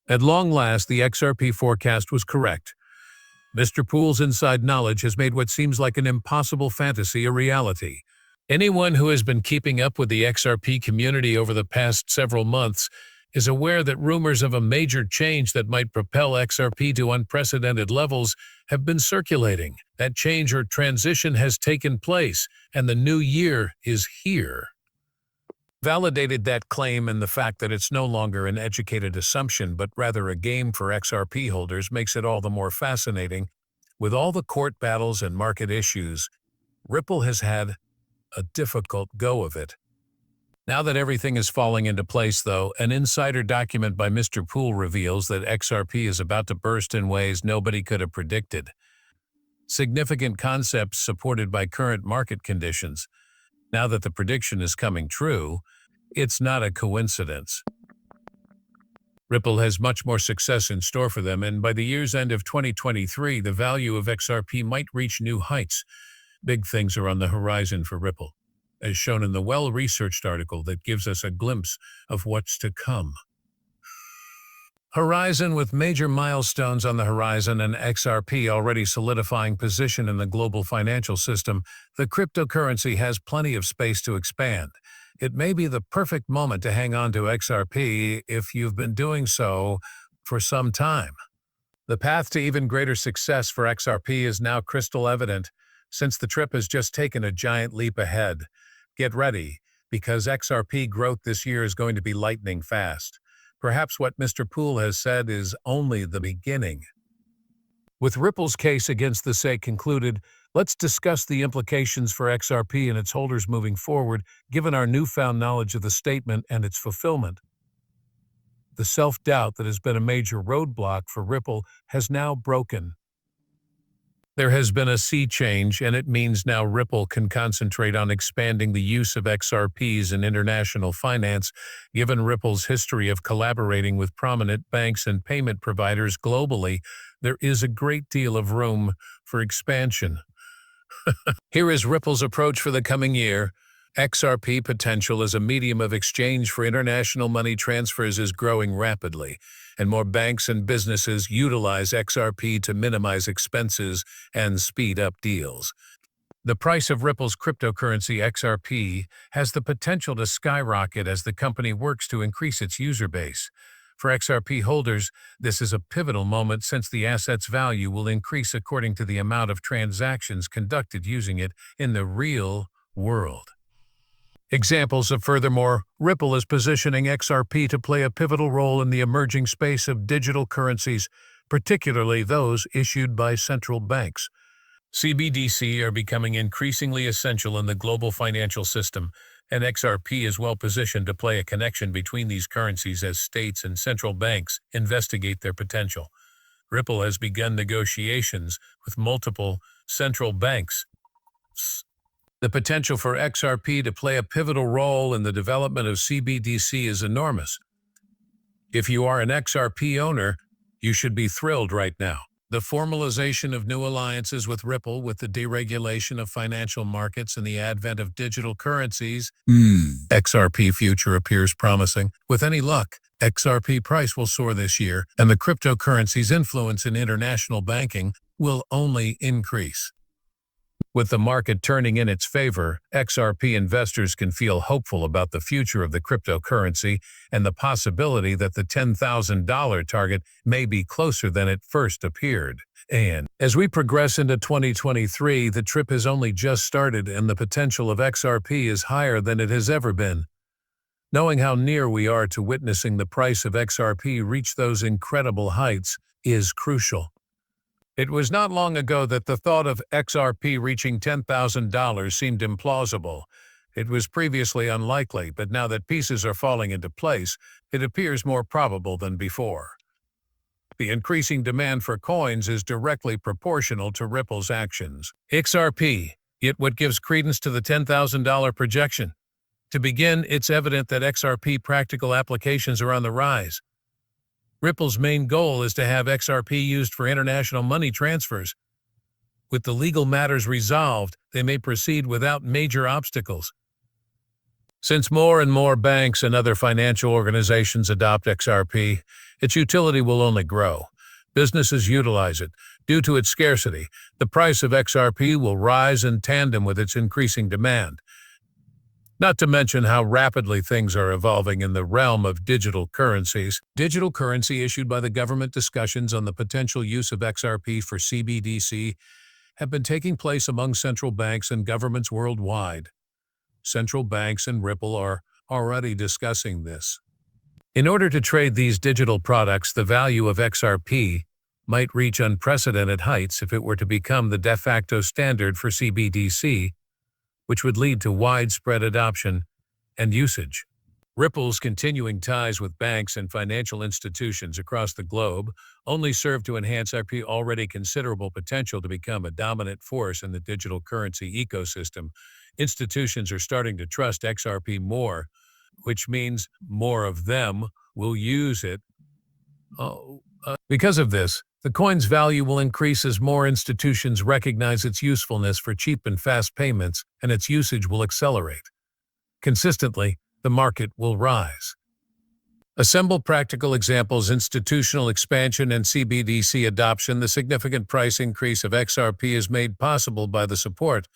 At long last, the XRP forecast was correct. Mr. Poole's inside knowledge has made what seems like an impossible fantasy a reality. Anyone who has been keeping up with the XRP community over the past several months is aware that rumors of a major change that might propel XRP to unprecedented levels have been circulating. That change or transition has taken place, and the new year is here. Validated that claim, and the fact that it's no longer an educated assumption but rather a game for XRP holders makes it all the more fascinating. With all the court battles and market issues, Ripple has had a difficult go of it. Now that everything is falling into place, though, an insider document by Mr. Poole reveals that XRP is about to burst in ways nobody could have predicted. Significant concepts supported by current market conditions. Now that the prediction is coming true, it's not a coincidence. Ripple has much more success in store for them, and by the year's end of 2023, the value of XRP might reach new heights. Big things are on the horizon for Ripple, as shown in the well-researched article that gives us a glimpse of what's to come. Horizon. With major milestones on the horizon and XRP already solidifying position in the global financial system, the cryptocurrency has plenty of space to expand. It may be the perfect moment to hang on to XRP if you've been doing so for some time. The path to even greater success for XRP is now crystal evident, since the trip has just taken a giant leap ahead. Get ready, because XRP growth this year is going to be lightning fast. Perhaps what Mr. Poole has said is only the beginning. With Ripple's case against the SEC concluded, let's discuss the implications for XRP and its holders moving forward, given our newfound knowledge of the statement and its fulfillment. The self-doubt that has been a major roadblock for Ripple has now broken. There has been a sea change, and it means now Ripple can concentrate on expanding the use of XRPs in international finance. Given Ripple's history of collaborating with prominent banks and payment providers globally, there is a great deal of room for expansion. Here is Ripple's approach for the coming year. XRP potential as a medium of exchange for international money transfers is growing rapidly, and more banks and businesses utilize XRP to minimize expenses and speed up deals. The price of Ripple's cryptocurrency XRP has the potential to skyrocket as the company works to increase its user base. For XRP holders, this is a pivotal moment since the asset's value will increase according to the amount of transactions conducted using it in the real world. Examples of furthermore, Ripple is positioning XRP to play a pivotal role in the emerging space of digital currencies, particularly those issued by central banks. CBDC are becoming increasingly essential in the global financial system, and XRP is well positioned to play a connection between these currencies as states and central banks investigate their potential. Ripple has begun negotiations with multiple central banks. The potential for XRP to play a pivotal role in the development of CBDC is enormous. If you are an XRP owner, you should be thrilled right now. The formalization of new alliances with Ripple, with the deregulation of financial markets and the advent of digital currencies, XRP future appears promising. With any luck, XRP price will soar this year, and the cryptocurrency's influence in international banking will only increase. With the market turning in its favor, XRP investors can feel hopeful about the future of the cryptocurrency and the possibility that the $10,000 target may be closer than it first appeared. And as we progress into 2023, the trip has only just started, and the potential of XRP is higher than it has ever been. Knowing how near we are to witnessing the price of XRP reach those incredible heights is crucial. It was not long ago that the thought of XRP reaching $10,000 seemed implausible. It was previously unlikely, but now that pieces are falling into place, it appears more probable than before. The increasing demand for coins is directly proportional to Ripple's actions. XRP, yet what gives credence to the $10,000 projection? To begin, it's evident that XRP practical applications are on the rise. Ripple's main goal is to have XRP used for international money transfers. With the legal matters resolved, they may proceed without major obstacles. Since more and more banks and other financial organizations adopt XRP, Its utility will only grow. Businesses utilize it. Due to its scarcity, the price of XRP will rise in tandem with its increasing demand. Not to mention how rapidly things are evolving in the realm of digital currencies. Digital currency issued by the government. Discussions on the potential use of XRP for CBDC have been taking place among central banks and governments worldwide. Central banks and Ripple are already discussing this. In order to trade these digital products, the value of XRP might reach unprecedented heights if it were to become the de facto standard for CBDC, which would lead to widespread adoption and usage. Ripple's continuing ties with banks and financial institutions across the globe only serve to enhance XRP's already considerable potential to become a dominant force in the digital currency ecosystem. Institutions are starting to trust XRP more, which means more of them will use it. Because of this, the coin's value will increase as more institutions recognize its usefulness for cheap and fast payments, and its usage will accelerate. Consistently, the market will rise. Assemble practical examples: institutional expansion and CBDC adoption. The significant price increase of XRP is made possible by the support.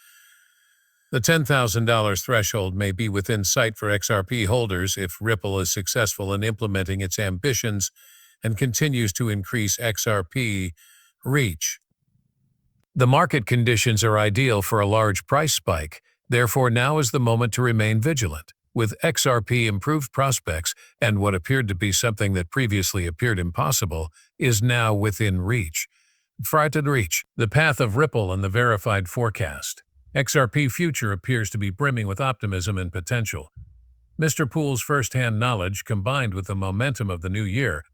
The $10,000 threshold may be within sight for XRP holders if Ripple is successful in implementing its ambitions and continues to increase XRP reach. The market conditions are ideal for a large price spike, therefore now is the moment to remain vigilant. With XRP improved prospects and what appeared to be something that previously appeared impossible is now within reach. Frightened reach, the path of Ripple and the verified forecast. XRP future appears to be brimming with optimism and potential. Mr. Poole's first-hand knowledge, combined with the momentum of the new year,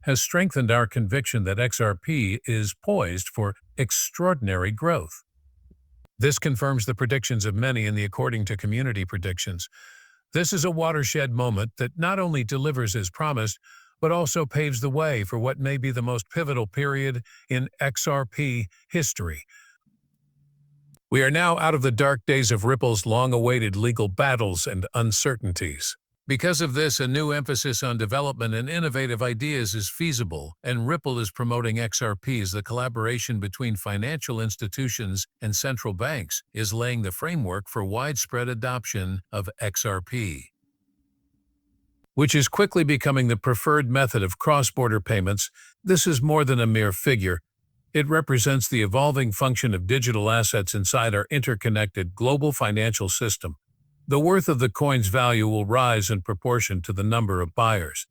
has strengthened our conviction that XRP is poised for extraordinary growth. This confirms the predictions of many in the according to community predictions. This is a watershed moment that not only delivers as promised, but also paves the way for what may be the most pivotal period in XRP history. We are now out of the dark days of Ripple's long-awaited legal battles and uncertainties. Because of this, a new emphasis on development and innovative ideas is feasible, and Ripple is promoting XRP as the collaboration between financial institutions and central banks is laying the framework for widespread adoption of XRP, which is quickly becoming the preferred method of cross-border payments. This is more than a mere figure. It represents the evolving function of digital assets inside our interconnected global financial system. The worth of the coin's value will rise in proportion to the number of buyers.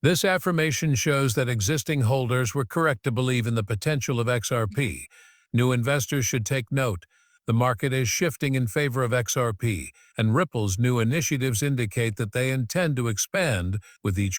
This affirmation shows that existing holders were correct to believe in the potential of XRP. New investors should take note. The market is shifting in favor of XRP, and Ripple's new initiatives indicate that they intend to expand with each